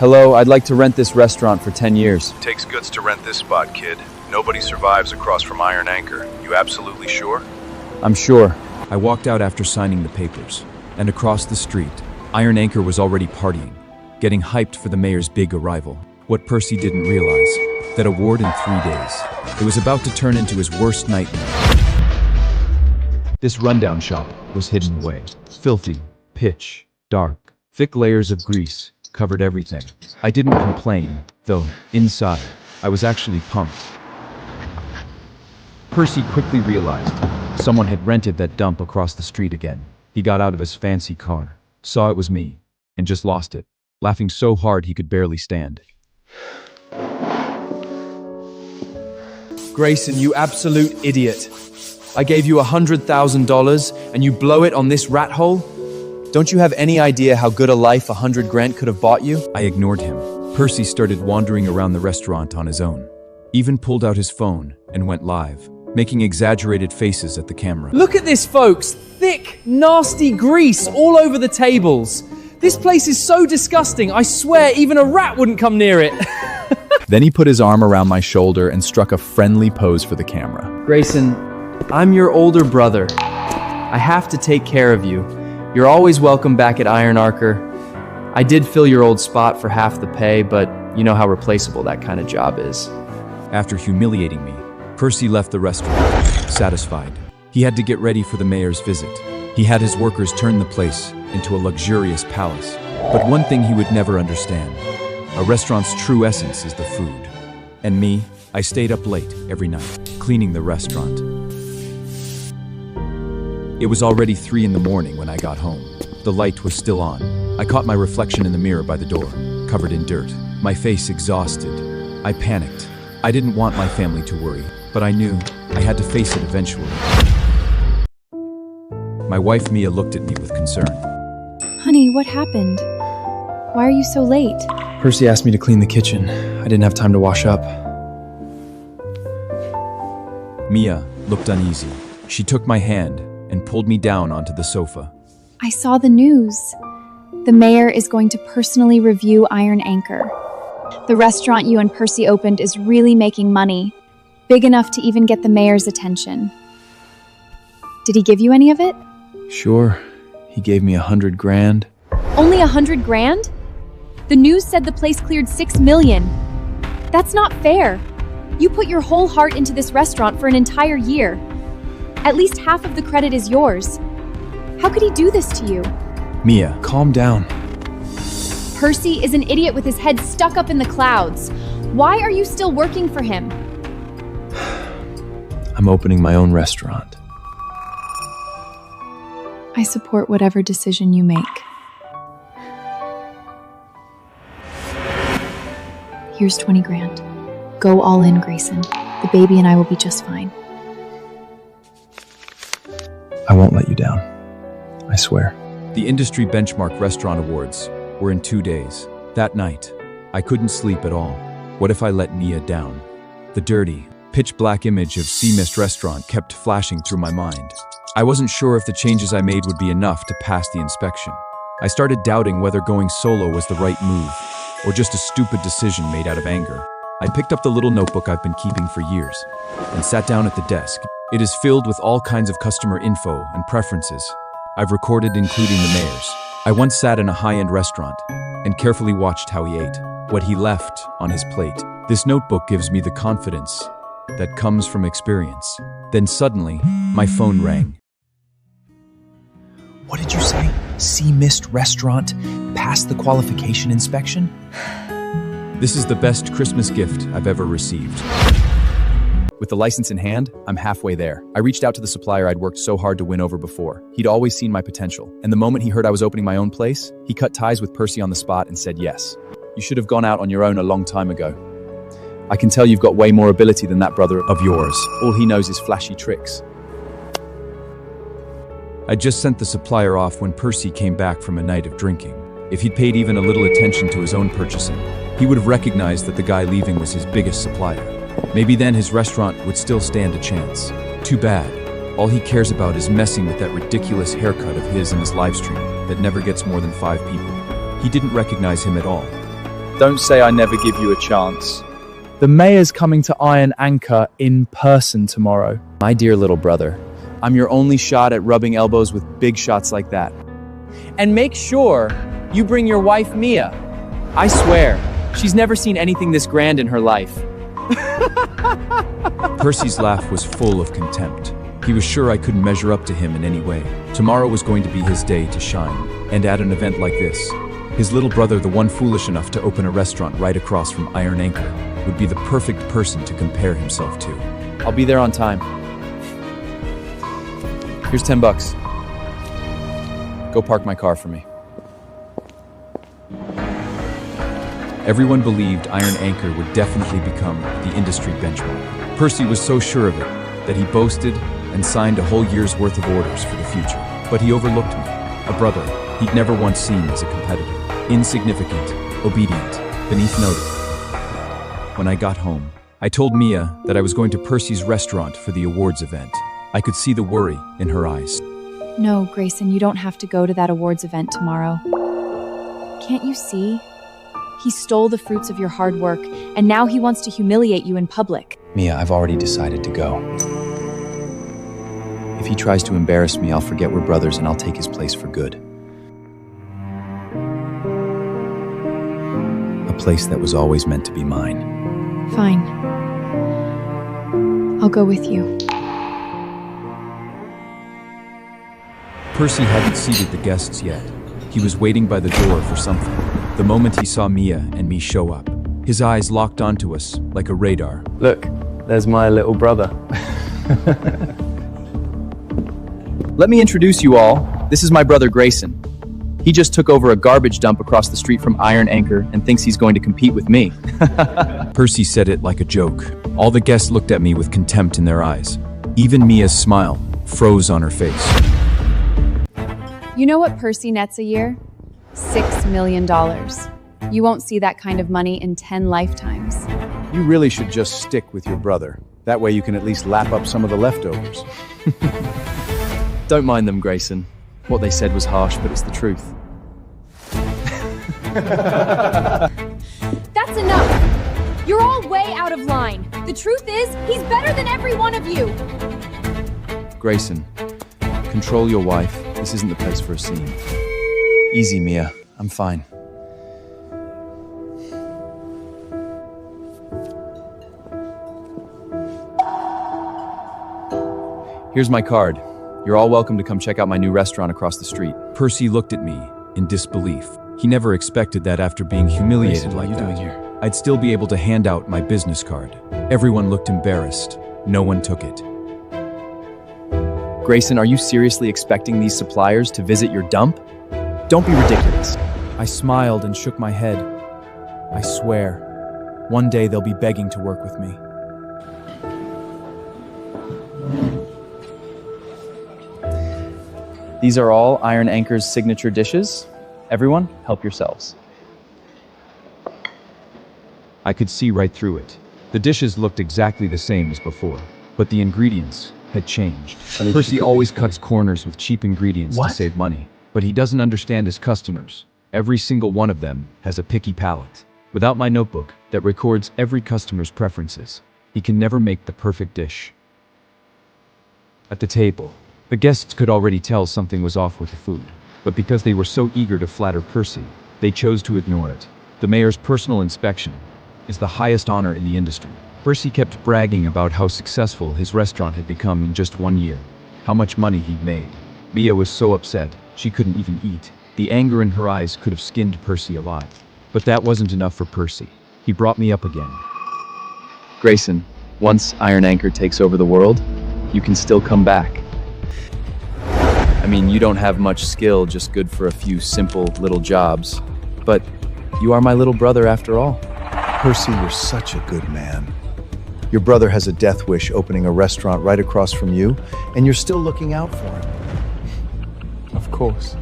Hello, I'd like to rent this restaurant for 10 years. Takes guts to rent this spot, kid. Nobody survives across from Iron Anchor. You absolutely sure? I'm sure. I walked out after signing the papers, and across the street, Iron Anchor was already partying, getting hyped for the mayor's big arrival. What Percy didn't realize, that award in 3 days. It was about to turn into his worst nightmare. This rundown shop was hidden away. Filthy, pitch, dark, thick layers of grease covered everything. I didn't complain, though inside, I was actually pumped. Percy quickly realized someone had rented that dump across the street again. He got out of his fancy car, saw it was me, and just lost it, laughing so hard he could barely stand. Grayson, you absolute idiot. I gave you $100,000 and you blow it on this rat hole? Don't you have any idea how good a life 100 grand could have bought you? I ignored him. Percy started wandering around the restaurant on his own. Even pulled out his phone and went live, making exaggerated faces at the camera. Look at this, folks. Thick, nasty grease all over the tables. This place is so disgusting. I swear even a rat wouldn't come near it. Then he put his arm around my shoulder and struck a friendly pose for the camera. Grayson, I'm your older brother. I have to take care of you. You're always welcome back at Iron Anchor. I did fill your old spot for half the pay, but you know how replaceable that kind of job is. After humiliating me, Percy left the restaurant, satisfied. He had to get ready for the mayor's visit. He had his workers turn the place into a luxurious palace. But one thing he would never understand, a restaurant's true essence is the food. And me, I stayed up late every night, cleaning the restaurant. It was already 3 in the morning when I got home. The light was still on. I caught my reflection in the mirror by the door, covered in dirt, my face exhausted. I panicked. I didn't want my family to worry, but I knew I had to face it eventually. My wife Mia looked at me with concern. Honey, what happened? Why are you so late? Percy asked me to clean the kitchen. I didn't have time to wash up. Mia looked uneasy. She took my hand and pulled me down onto the sofa. I saw the news. The mayor is going to personally review Iron Anchor. The restaurant you and Percy opened is really making money, big enough to even get the mayor's attention. Did he give you any of it? Sure. He gave me 100 grand. Only 100 grand? The news said the place cleared 6 million. That's not fair. You put your whole heart into this restaurant for an entire year. At least half of the credit is yours. How could he do this to you? Mia, calm down. Percy is an idiot with his head stuck up in the clouds. Why are you still working for him? I'm opening my own restaurant. I support whatever decision you make. Here's 20 grand. Go all in, Grayson. The baby and I will be just fine. I won't let you down. I swear. The industry benchmark restaurant awards were in 2 days. That night, I couldn't sleep at all. What if I let Mia down? The dirty, pitch-black image of Sea Mist restaurant kept flashing through my mind. I wasn't sure if the changes I made would be enough to pass the inspection. I started doubting whether going solo was the right move, or just a stupid decision made out of anger. I picked up the little notebook I've been keeping for years, and sat down at the desk. It is filled with all kinds of customer info and preferences. I've recorded including the mayor's. I once sat in a high-end restaurant and carefully watched how he ate, what he left on his plate. This notebook gives me the confidence that comes from experience. Then suddenly, my phone rang. What did you say? Sea Mist restaurant passed the qualification inspection? This is the best Christmas gift I've ever received. With the license in hand, I'm halfway there. I reached out to the supplier I'd worked so hard to win over before. He'd always seen my potential, and the moment he heard I was opening my own place, he cut ties with Percy on the spot and said yes. You should have gone out on your own a long time ago. I can tell you've got way more ability than that brother of yours. All he knows is flashy tricks. I just sent the supplier off when Percy came back from a night of drinking. If he'd paid even a little attention to his own purchasing, he would have recognized that the guy leaving was his biggest supplier. Maybe then his restaurant would still stand a chance. Too bad. All he cares about is messing with that ridiculous haircut of his in his livestream that never gets more than 5 people. He didn't recognize him at all. Don't say I never give you a chance. The mayor's coming to Iron Anchor in person tomorrow. My dear little brother, I'm your only shot at rubbing elbows with big shots like that. And make sure you bring your wife, Mia. I swear, she's never seen anything this grand in her life. Percy's laugh was full of contempt. He was sure I couldn't measure up to him in any way. Tomorrow was going to be his day to shine, and at an event like this, his little brother, the one foolish enough to open a restaurant right across from Iron Anchor, would be the perfect person to compare himself to. I'll be there on time. Here's $10. Go park my car for me. Everyone believed Iron Anchor would definitely become the industry benchmark. Percy was so sure of it that he boasted and signed a whole year's worth of orders for the future. But he overlooked me, a brother he'd never once seen as a competitor. Insignificant, obedient, beneath notice. When I got home, I told Mia that I was going to Percy's restaurant for the awards event. I could see the worry in her eyes. No, Grayson, you don't have to go to that awards event tomorrow. Can't you see? He stole the fruits of your hard work, and now he wants to humiliate you in public. Mia, I've already decided to go. If he tries to embarrass me, I'll forget we're brothers and I'll take his place for good. A place that was always meant to be mine. Fine. I'll go with you. Percy hadn't seated the guests yet. He was waiting by the door for something. The moment he saw Mia and me show up, his eyes locked onto us like a radar. Look, there's my little brother. Let me introduce you all. This is my brother Grayson. He just took over a garbage dump across the street from Iron Anchor and thinks he's going to compete with me. Percy said it like a joke. All the guests looked at me with contempt in their eyes. Even Mia's smile froze on her face. You know what Percy nets a year? $6 million. You won't see that kind of money in 10 lifetimes. You really should just stick with your brother. That way you can at least lap up some of the leftovers. Don't mind them, Grayson. What they said was harsh, but it's the truth. That's enough! You're all way out of line. The truth is, he's better than every one of you! Grayson, control your wife. This isn't the place for a scene. Easy, Mia. I'm fine. Here's my card. You're all welcome to come check out my new restaurant across the street. Percy looked at me in disbelief. He never expected that after being humiliated Grayson, like what are you that, doing here? I'd still be able to hand out my business card. Everyone looked embarrassed. No one took it. Grayson, are you seriously expecting these suppliers to visit your dump? Don't be ridiculous. I smiled and shook my head. I swear, one day they'll be begging to work with me. These are all Iron Anchor's signature dishes. Everyone, help yourselves. I could see right through it. The dishes looked exactly the same as before, but the ingredients had changed. Percy always cuts corners with cheap ingredients to save money, but he doesn't understand his customers. Every single one of them has a picky palate. Without my notebook that records every customer's preferences, he can never make the perfect dish. At the table, the guests could already tell something was off with the food, but because they were so eager to flatter Percy, they chose to ignore it. The mayor's personal inspection is the highest honor in the industry. Percy kept bragging about how successful his restaurant had become in just 1 year, how much money he'd made. Mia was so upset, she couldn't even eat. The anger in her eyes could have skinned Percy alive. But that wasn't enough for Percy. He brought me up again. Grayson, once Iron Anchor takes over the world, you can still come back. I mean, you don't have much skill, just good for a few simple little jobs. But you are my little brother after all. Percy, you're such a good man. Your brother has a death wish opening a restaurant right across from you, and you're still looking out for him. Of course.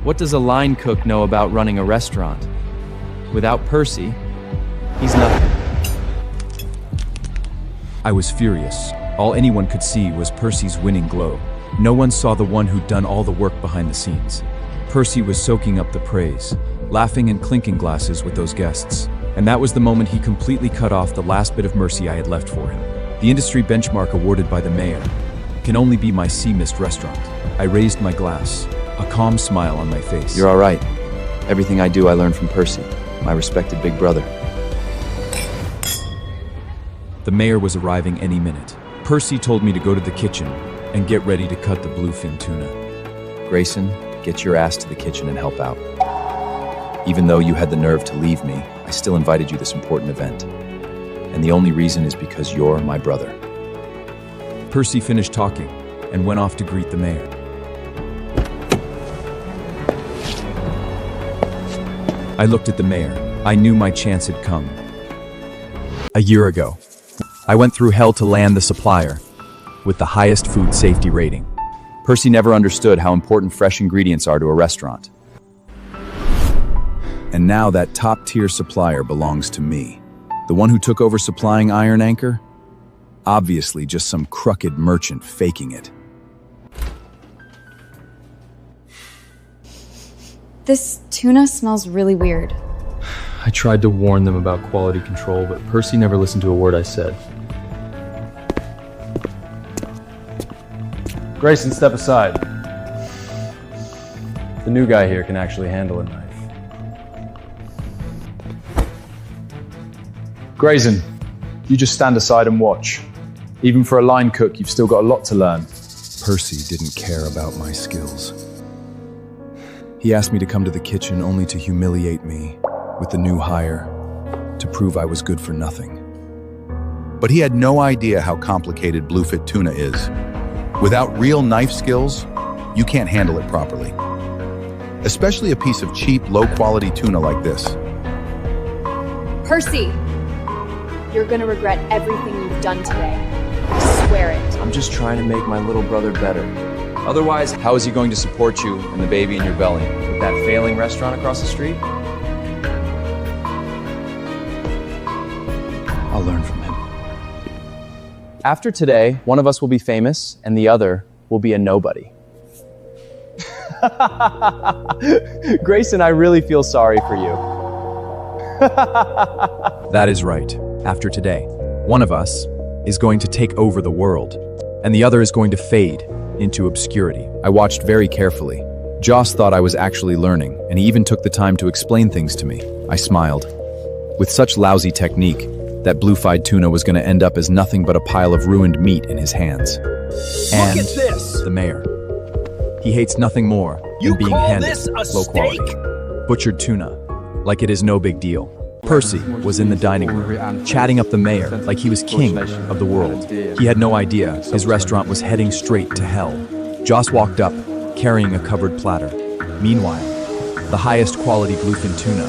What does a line cook know about running a restaurant? Without Percy, he's nothing. I was furious. All anyone could see was Percy's winning glow. No one saw the one who'd done all the work behind the scenes. Percy was soaking up the praise, laughing and clinking glasses with those guests. And that was the moment he completely cut off the last bit of mercy I had left for him. The industry benchmark awarded by the mayor can only be my Sea Mist restaurant. I raised my glass, a calm smile on my face. You're all right. Everything I do, I learned from Percy, my respected big brother. The mayor was arriving any minute. Percy told me to go to the kitchen and get ready to cut the bluefin tuna. Grayson, get your ass to the kitchen and help out. Even though you had the nerve to leave me, I still invited you to this important event. And the only reason is because you're my brother. Percy finished talking and went off to greet the mayor. I looked at the mayor. I knew my chance had come. A year ago, I went through hell to land the supplier with the highest food safety rating. Percy never understood how important fresh ingredients are to a restaurant. And now that top-tier supplier belongs to me. The one who took over supplying Iron Anchor? Obviously just some crooked merchant faking it. This tuna smells really weird. I tried to warn them about quality control, but Percy never listened to a word I said. Grayson, step aside. The new guy here can actually handle a knife. Grayson, you just stand aside and watch. Even for a line cook, you've still got a lot to learn. Percy didn't care about my skills. He asked me to come to the kitchen only to humiliate me with the new hire, to prove I was good for nothing. But he had no idea how complicated bluefin tuna is. Without real knife skills, you can't handle it properly. Especially a piece of cheap, low-quality tuna like this. Percy, you're gonna regret everything you've done today. I swear it. I'm just trying to make my little brother better. Otherwise, how is he going to support you and the baby in your belly? With that failing restaurant across the street? I'll learn from him. After today, one of us will be famous and the other will be a nobody. Grayson, I really feel sorry for you. That is right. After today, one of us is going to take over the world, and the other is going to fade into obscurity. I watched very carefully. Joss thought I was actually learning, and he even took the time to explain things to me. I smiled. With such lousy technique, that blue-fide tuna was going to end up as nothing but a pile of ruined meat in his hands. And Look at this! the mayor. He hates nothing more You than being call handed this a low quality, steak? butchered tuna, like it is no big deal. Percy was in the dining room, chatting up the mayor like he was king of the world. He had no idea his restaurant was heading straight to hell. Joss walked up, carrying a covered platter. Meanwhile, the highest quality bluefin tuna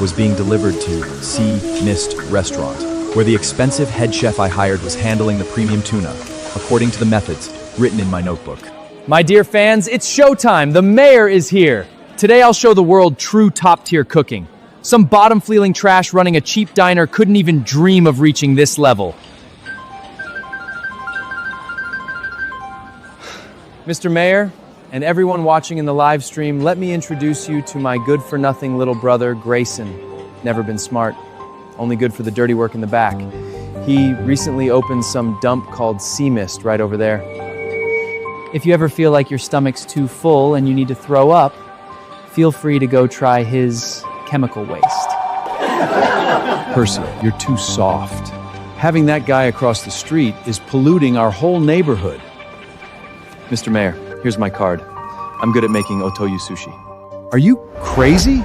was being delivered to Sea Mist Restaurant, where the expensive head chef I hired was handling the premium tuna, according to the methods written in my notebook. My dear fans, it's showtime. The mayor is here. Today I'll show the world true top-tier cooking. Some bottom-feeling trash running a cheap diner couldn't even dream of reaching this level. Mr. Mayor, and everyone watching in the live stream, let me introduce you to my good-for-nothing little brother, Grayson. Never been smart, only good for the dirty work in the back. He recently opened some dump called Sea Mist right over there. If you ever feel like your stomach's too full and you need to throw up, feel free to go try his chemical waste. Percy, you're too soft. Having that guy across the street is polluting our whole neighborhood. Mr. Mayor, here's my card. I'm good at making otoyu sushi. Are you crazy?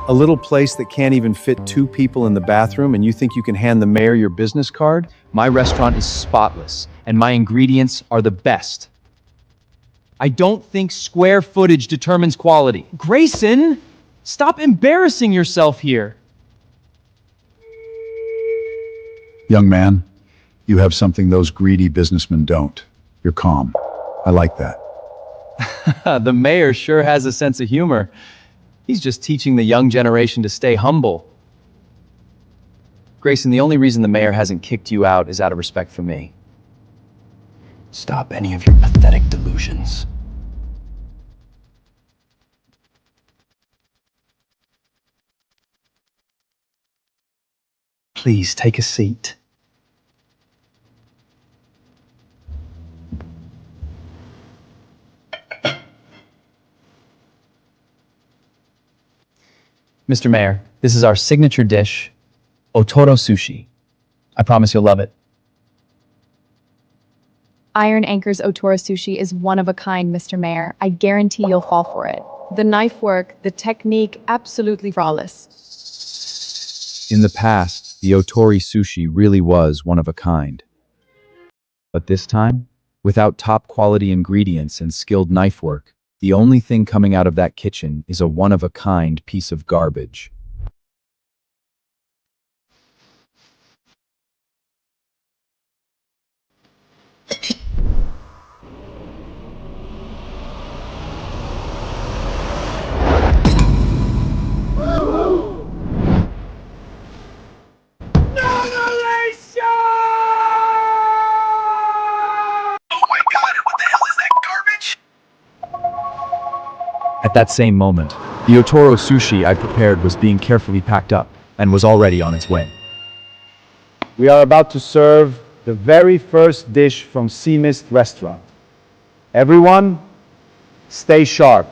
A little place that can't even fit 2 people in the bathroom, and you think you can hand the mayor your business card? My restaurant is spotless, and my ingredients are the best. I don't think square footage determines quality. Grayson, stop embarrassing yourself here. Young man, you have something those greedy businessmen don't. You're calm. I like that. The mayor sure has a sense of humor. He's just teaching the young generation to stay humble. Grayson, the only reason the mayor hasn't kicked you out is out of respect for me. Stop any of your pathetic delusions. Please take a seat. Mr. Mayor, this is our signature dish, Otoro Sushi. I promise you'll love it. Iron Anchor's Otoro Sushi is one of a kind, Mr. Mayor. I guarantee you'll fall for it. The knife work, the technique, absolutely flawless. In the past, the Otori sushi really was one of a kind. But this time, without top quality ingredients and skilled knife work, the only thing coming out of that kitchen is a one-of-a-kind piece of garbage. At that same moment, the Otoro sushi I prepared was being carefully packed up and was already on its way. We are about to serve the very first dish from Sea Mist Restaurant. Everyone, stay sharp.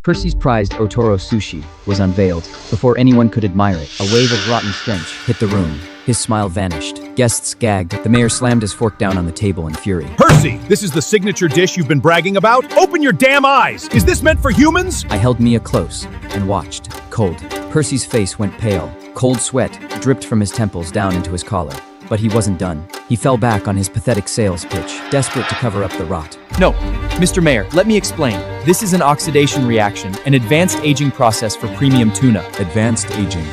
Percy's prized Otoro sushi was unveiled. Before anyone could admire it, a wave of rotten stench hit the room. His smile vanished. Guests gagged. The mayor slammed his fork down on the table in fury. Percy, this is the signature dish you've been bragging about? Open your damn eyes! Is this meant for humans? I held Mia close and watched, cold. Percy's face went pale. Cold sweat dripped from his temples down into his collar. But he wasn't done. He fell back on his pathetic sales pitch, desperate to cover up the rot. No, Mr. Mayor, let me explain. This is an oxidation reaction, an advanced aging process for premium tuna. Advanced aging.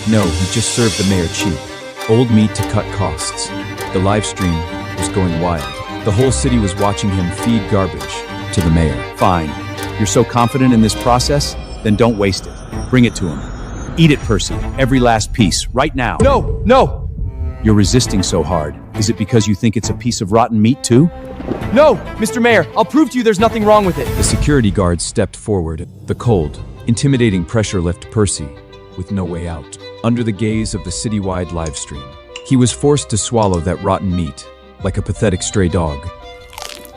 No, he just served the mayor cheap. Old meat to cut costs. The live stream was going wild. The whole city was watching him feed garbage to the mayor. Fine. You're so confident in this process? Then don't waste it. Bring it to him. Eat it, Percy. Every last piece, right now. No, no, You're resisting so hard. Is it because you think it's a piece of rotten meat, too? no, Mr. Mayor, I'll prove to you there's nothing wrong with it. The security guard stepped forward. The cold, intimidating pressure left Percy with no way out. Under the gaze of the citywide live stream, he was forced to swallow that rotten meat like a pathetic stray dog.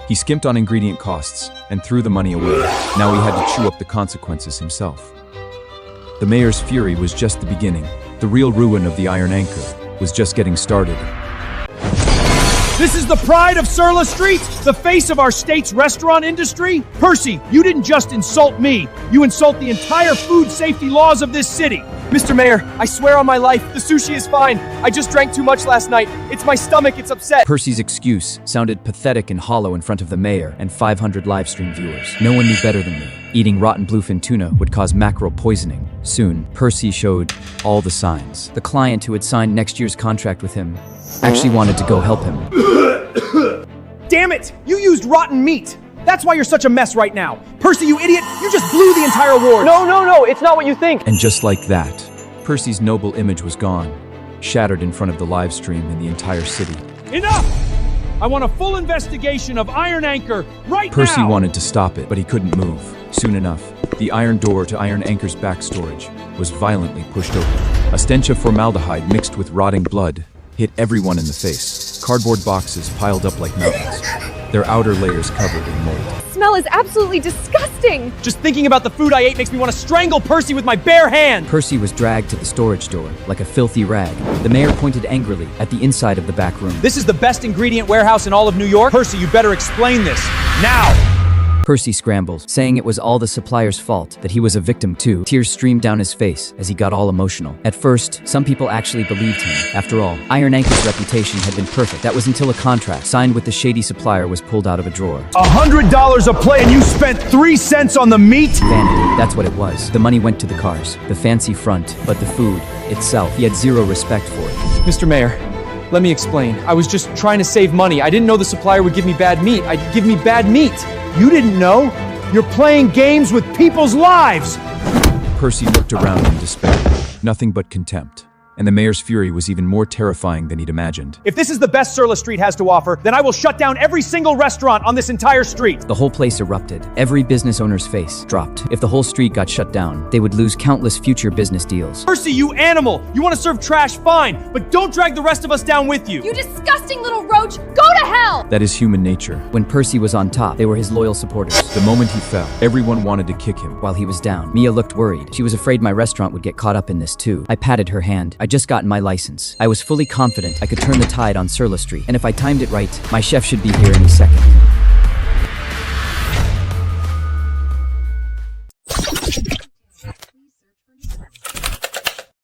He skimped on ingredient costs and threw the money away. Now he had to chew up the consequences himself. The mayor's fury was just the beginning. The real ruin of the Iron Anchor was just getting started. This is the pride of Surla Street, the face of our state's restaurant industry. Percy, you didn't just insult me, you insult the entire food safety laws of this city. Mr. Mayor, I swear on my life, the sushi is fine. I just drank too much last night. It's my stomach, it's upset. Percy's excuse sounded pathetic and hollow in front of the mayor and 500 live stream viewers. No one knew better than me. Eating rotten bluefin tuna would cause mackerel poisoning. Soon, Percy showed all the signs. The client who had signed next year's contract with him actually wanted to go help him. Damn it! You used rotten meat! That's why you're such a mess right now. Percy, you idiot! You just blew the entire award! No, it's not what you think. And just like that, Percy's noble image was gone, shattered in front of the live stream and the entire city. Enough! I want a full investigation of Iron Anchor right now! Percy wanted to stop it, but he couldn't move. Soon enough, the iron door to Iron Anchor's back storage was violently pushed open. A stench of formaldehyde mixed with rotting blood hit everyone in the face. Cardboard boxes piled up like mountains, their outer layers covered in mold. Smell is absolutely disgusting! Just thinking about the food I ate makes me want to strangle Percy with my bare hand. Percy was dragged to the storage door like a filthy rag. The mayor pointed angrily at the inside of the back room. This is the best ingredient warehouse in all of New York. Percy, you better explain this, now! Percy scrambled, saying it was all the supplier's fault, that he was a victim too. Tears streamed down his face as he got all emotional. At first, some people actually believed him. After all, Iron Anchor's reputation had been perfect. That was until a contract signed with the shady supplier was pulled out of a drawer. $100 a plate and you spent 3 cents on the meat? Vanity, that's what it was. The money went to the cars, the fancy front, but the food itself, he had zero respect for it. Mr. Mayor, let me explain. I was just trying to save money. I didn't know the supplier would give me bad meat. I'd give me bad meat. You didn't know? You're playing games with people's lives! Percy looked around in despair. Nothing but contempt. and the mayor's fury was even more terrifying than he'd imagined. If this is the best Surla Street has to offer, then I will shut down every single restaurant on this entire street. The whole place erupted. Every business owner's face dropped. If the whole street got shut down, they would lose countless future business deals. Percy, you animal! You want to serve trash, fine, but don't drag the rest of us down with you. You disgusting little roach! Go to hell! That is human nature. When Percy was on top, they were his loyal supporters. The moment he fell, everyone wanted to kick him. While he was down, Mia looked worried. She was afraid my restaurant would get caught up in this too. I patted her hand. I'd just gotten my license. I was fully confident I could turn the tide on Surla Street, and if I timed it right, my chef should be here any second.